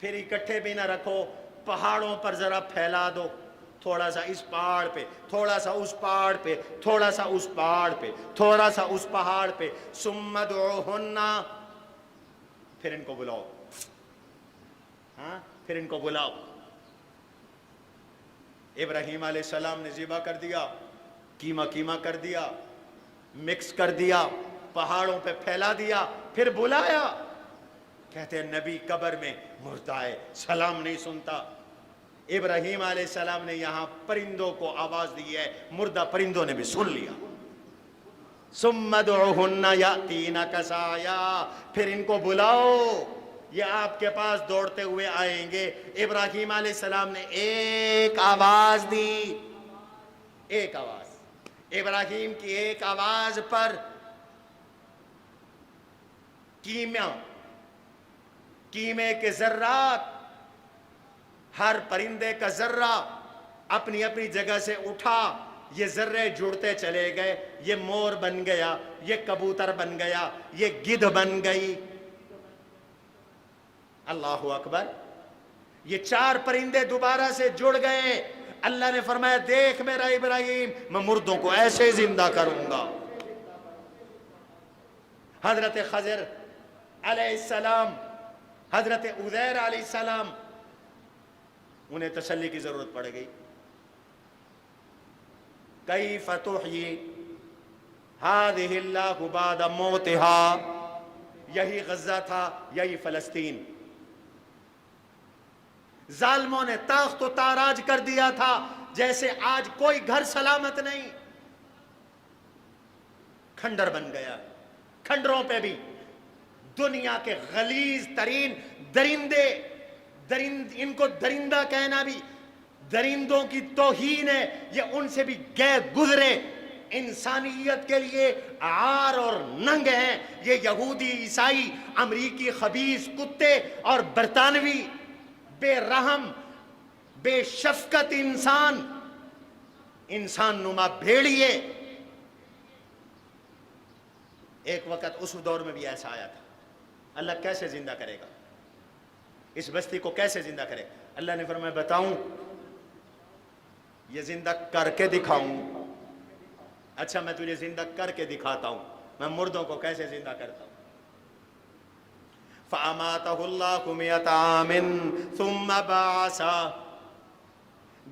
پھر اکٹھے بھی نہ رکھو، پہاڑوں پر ذرا پھیلا دو، تھوڑا سا اس پہاڑ پہ، تھوڑا سا اس پہاڑ پہ، تھوڑا سا اس پہاڑ پہ، تھوڑا سا اس پہاڑ پہ، ثُمَّ ادْعُوهُنَّ، پھر ان کو بلاؤ، ہاں پھر ان کو بلاؤ۔ ابراہیم علیہ السلام نے ذبح کر دیا، قیمہ کر دیا، مکس کر دیا، پہاڑوں پہ پھیلا دیا، پھر بلایا۔ کہتے ہیں نبی قبر میں مردہ ہے، سلام نہیں سنتا۔ ابراہیم علیہ السلام نے یہاں پرندوں کو آواز دی ہے، مردہ پرندوں نے بھی سن لیا۔ ثُمَّ ادْعُوهُنَّ يَأْتِينَكَ سَعْيًا، پھر ان کو بلاؤ، یہ آپ کے پاس دوڑتے ہوئے آئیں گے۔ ابراہیم علیہ السلام نے ایک آواز دی، ایک آواز، ابراہیم کی ایک آواز پر قیمے کے ذرات، ہر پرندے کا ذرہ اپنی اپنی جگہ سے اٹھا یہ ذرے جڑتے چلے گئے، یہ مور بن گیا، یہ کبوتر بن گیا، یہ گدھ بن گئی. اللہ اکبر. یہ 4 پرندے دوبارہ سے جڑ گئے. اللہ نے فرمایا دیکھ میرا ابراہیم، میں مردوں کو ایسے زندہ کروں گا. حضرت خضر علیہ السلام، حضرت عزیر علیہ السلام، انہیں تسلی کی ضرورت پڑ گئی. کیف تحیی ہذہ اللہ بعد موتها. یہی غزہ تھا، یہی فلسطین. ظالموں نے تاخت و تاراج کر دیا تھا، جیسے آج کوئی گھر سلامت نہیں. کھنڈر بن گیا. کھنڈروں پہ بھی دنیا کے غلیظ ترین درندے، ان کو درندہ کہنا بھی درندوں کی توہین ہے. یہ ان سے بھی گئے گزرے، انسانیت کے لیے عار اور ننگ ہیں. یہ یہودی، عیسائی، امریکی خبیث کتے اور برطانوی بے رحم، بے شفقت انسان نما بھیڑیے. ایک وقت اس دور میں بھی ایسا آیا تھا. اللہ کیسے زندہ کرے گا اس بستی کو؟ کیسے زندہ کرے؟ اللہ نے فرمایا بتاؤں؟ یہ زندہ کر کے دکھاؤں. اچھا میں تجھے زندہ کر کے دکھاتا ہوں میں مردوں کو کیسے زندہ کرتا ہوں. فَأَمَاتَهُ اللَّهُ مِئَةَ عَامٍ ثُمَّ بَعَثَهُ.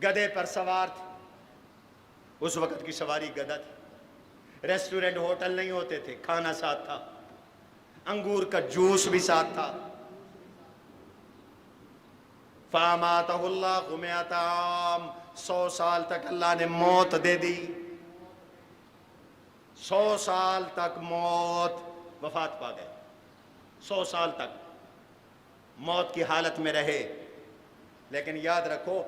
گدھے پر سوار تھے. اس وقت کی سواری گدھا تھی. ریسٹورنٹ ہوٹل نہیں ہوتے تھے، کھانا ساتھ تھا، انگور کا جوس بھی ساتھ تھا. فَأَمَاتَهُ اللَّهُ مِئَةَ عَامٍ. 100 سال تک اللہ نے موت دے دی. 100 سال تک موت، وفات پا گئے. 100 سال تک موت کی حالت میں رہے. لیکن یاد رکھو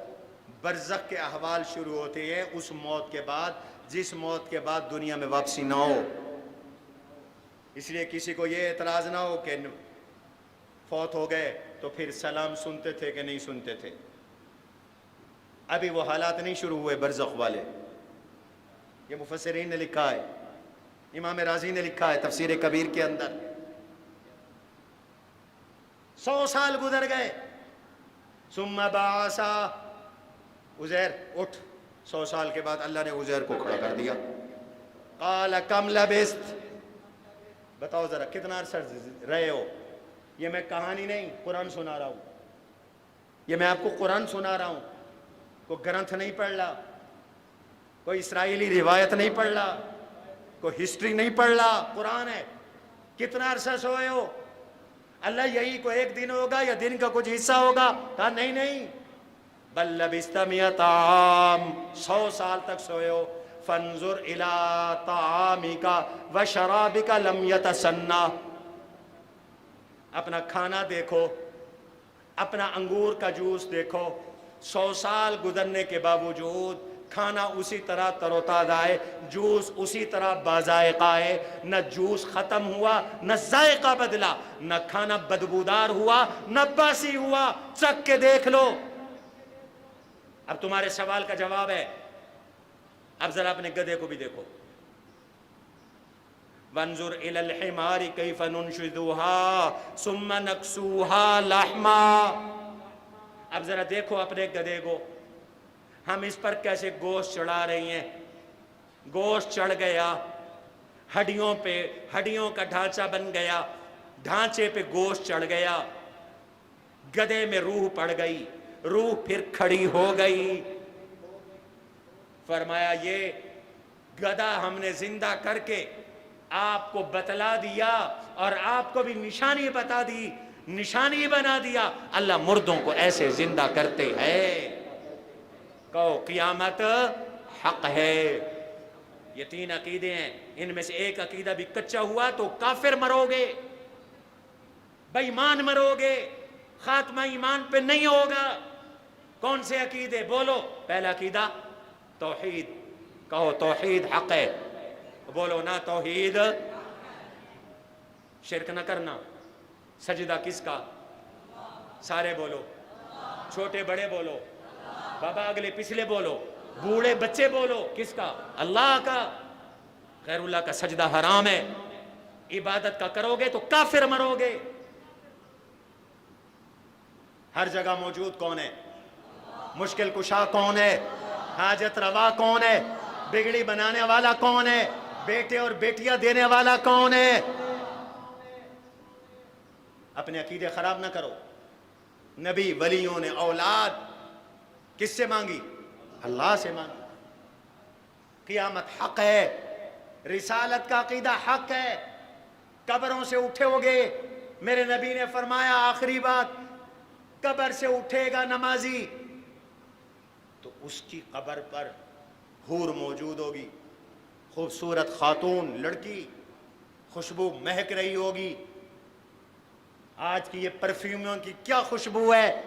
برزخ کے احوال شروع ہوتے ہیں اس موت کے بعد، جس موت کے بعد دنیا میں واپسی نہ ہو. اس لیے کسی کو یہ اعتراض نہ ہو کہ فوت ہو گئے تو پھر سلام سنتے تھے کہ نہیں سنتے تھے. ابھی وہ حالات نہیں شروع ہوئے برزخ والے. یہ مفسرین نے لکھا ہے، امام رازی نے لکھا ہے تفسیر کبیر کے اندر. 100 سال گزر گئے. ثم بعث. عزیر اٹھ. 100 سال کے بعد اللہ نے عزیر کو کھڑا کر دیا. قال کم لبست. بتاؤ ذرا کتنا عرصہ رہے ہو؟ یہ میں کہانی نہیں قرآن سنا رہا ہوں. یہ میں آپ کو قرآن سنا رہا ہوں. کوئی گرنتھ نہیں پڑھ رہا، کوئی اسرائیلی روایت نہیں پڑھ رہا، کوئی ہسٹری نہیں پڑھ رہا، قرآن ہے. کتنا عرصہ سوئے ہو؟ اللہ یہی کو 1 دن ہوگا یا دن کا کچھ حصہ ہوگا. کہا نہیں بل لبست 100 عام. 100 سال تک سوئے ہو. فانظر الى طعامك وشرابك لم يتسنى. اپنا کھانا دیکھو، اپنا انگور کا جوس دیکھو. 100 سال گزرنے کے باوجود کھانا اسی طرح تر و تازہ ہے، جوس اسی طرح باذائقہ ہے. نہ جوس ختم ہوا، نہ ذائقہ بدلا، نہ کھانا بدبودار ہوا، نہ باسی ہوا. چکھ کے دیکھ لو. اب تمہارے سوال کا جواب ہے. اب ذرا اپنے گدھے کو بھی دیکھو. وانظر الى الحمار كيف ننشزها ثم نكسوها لحما. اب ذرا دیکھو اپنے گدھے کو، ہم اس پر کیسے گوشت چڑھا رہی ہیں. گوشت چڑھ گیا، ہڈیوں پہ ہڈیوں کا ڈھانچہ بن گیا، ڈھانچے پہ گوشت چڑھ گیا. گدھے میں روح پڑ گئی، روح پھر کھڑی ہو گئی. فرمایا یہ گدھا ہم نے زندہ کر کے آپ کو بتلا دیا اور آپ کو بھی نشانی بتا دی، نشانی بنا دیا. اللہ مردوں کو ایسے زندہ کرتے ہیں. کہو قیامت حق ہے. یہ 3 عقیدے ہیں، ان میں سے ایک عقیدہ بھی کچا ہوا تو کافر مرو گے، بے ایمان مرو گے، خاتمہ ایمان پہ نہیں ہوگا. کون سے عقیدے؟ بولو. پہلا عقیدہ توحید. کہو توحید حق ہے. بولو نا توحید. شرک نہ کرنا. سجدہ کس کا؟ سارے بولو. چھوٹے بڑے بولو. بابا اگلے پچھلے بولو. بوڑھے بچے بولو، کس کا؟ اللہ کا۔ غیر اللہ کا سجدہ حرام ہے، عبادت کا کرو گے تو کافر مرو گے۔ ہر جگہ موجود کون ہے؟ مشکل کشا کون ہے؟ حاجت روا کون ہے؟ بگڑی بنانے والا کون ہے؟ بیٹے اور بیٹیاں دینے والا کون ہے؟ اپنے عقیدے خراب نہ کرو۔ نبی ولیوں نے اولاد کس سے مانگی؟ اللہ سے مانگی۔ قیامت حق ہے، رسالت کا عقیدہ حق ہے۔ قبروں سے اٹھے ہوگے، میرے نبی نے فرمایا آخری بات، قبر سے اٹھے گا نمازی تو اس کی قبر پر حور موجود ہوگی، خوبصورت خاتون لڑکی، خوشبو مہک رہی ہوگی۔ آج کی یہ پرفیوموں کی کیا خوشبو ہے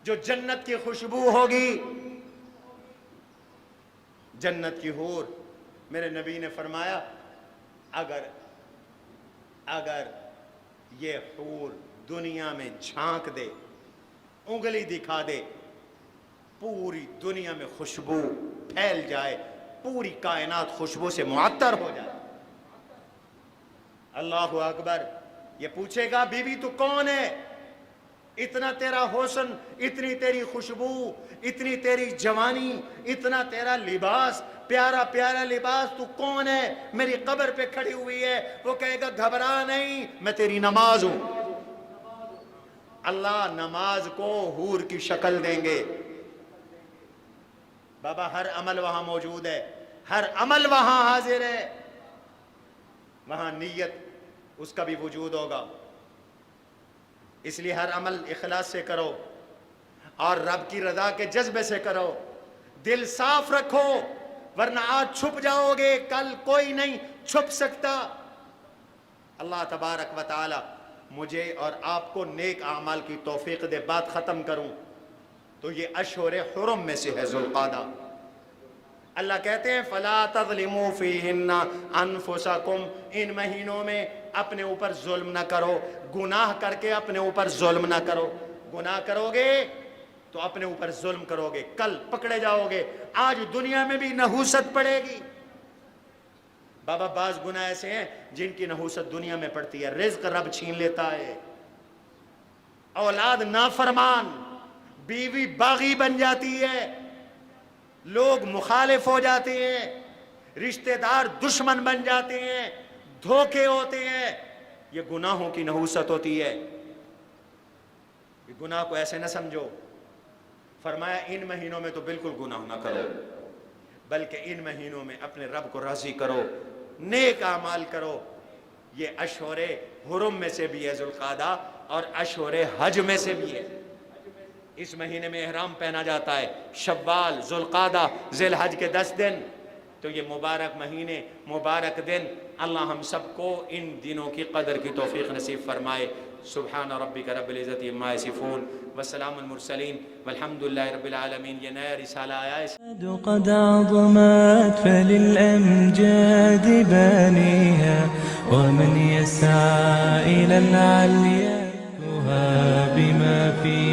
جو جنت کی خوشبو ہوگی؟ جنت کی حور، میرے نبی نے فرمایا اگر یہ حور دنیا میں جھانک دے، انگلی دکھا دے، پوری دنیا میں خوشبو پھیل جائے، پوری کائنات خوشبو سے معطر ہو جائے۔ اللہ اکبر۔ یہ پوچھے گا بی بی تو کون ہے؟ اتنا تیرا حسن، اتنی تیری خوشبو، اتنی تیری جوانی، اتنا تیرا لباس، پیارا پیارا لباس، تو کون ہے؟ میری قبر پہ کھڑی ہوئی ہے۔ وہ کہے گا گھبرا نہیں، میں تیری نماز ہوں۔ اللہ نماز کو حور کی شکل دیں گے۔ بابا ہر عمل وہاں موجود ہے، ہر عمل وہاں حاضر ہے، وہاں نیت اس کا بھی وجود ہوگا۔ اس لیے ہر عمل اخلاص سے کرو اور رب کی رضا کے جذبے سے کرو، دل صاف رکھو، ورنہ آج چھپ جاؤ گے، کل کوئی نہیں چھپ سکتا۔ اللہ تبارک و تعالی مجھے اور آپ کو نیک اعمال کی توفیق دے۔ بات ختم کروں تو یہ اشہر حرم میں سے ہے ذوالقعدہ۔ اللہ کہتے ہیں فَلَا تَظْلِمُوا فِيهِنَّ أَنفُسَكُمْ، ان مہینوں میں اپنے اوپر ظلم نہ کرو، گناہ کر کے اپنے اوپر ظلم نہ کرو۔ گناہ کرو گے تو اپنے اوپر ظلم کرو گے، کل پکڑے جاؤ گے۔ آج دنیا میں بھی نحوست پڑے گی۔ بابا بعض گناہ ایسے ہیں جن کی نحوست دنیا میں پڑتی ہے، رزق رب چھین لیتا ہے، اولاد نافرمان، بیوی باغی بن جاتی ہے، لوگ مخالف ہو جاتے ہیں، رشتہ دار دشمن بن جاتے ہیں، دھوکے ہوتے ہیں۔ یہ گناہوں کی نحوست ہوتی ہے۔ یہ گناہ کو ایسے نہ سمجھو۔ فرمایا ان مہینوں میں تو بالکل گناہ نہ کرو، بلکہ ان مہینوں میں اپنے رب کو راضی کرو، نیک اعمال کرو۔ یہ اشہر حرم میں سے بھی ہے ذوالقعدہ، اور اشہر حج میں سے بھی ہے۔ اس مہینے میں احرام پہنا جاتا ہے، شوال، ذوالقعدہ، ذی الحج کے 10 دن۔ تو یہ مبارک مہینے، مبارک دن، اللہ ہم سب کو ان دنوں کی قدر کی توفیق نصیب فرمائے۔ سبحان ربک رب العزت عما یصفون وسلام المرسلین والحمد للہ رب العالمین۔ یہ نیا رسالہ آیا ہے۔ قد عظمت فللأمجاد بانيها ومن يسعى إلى العليا بما فيه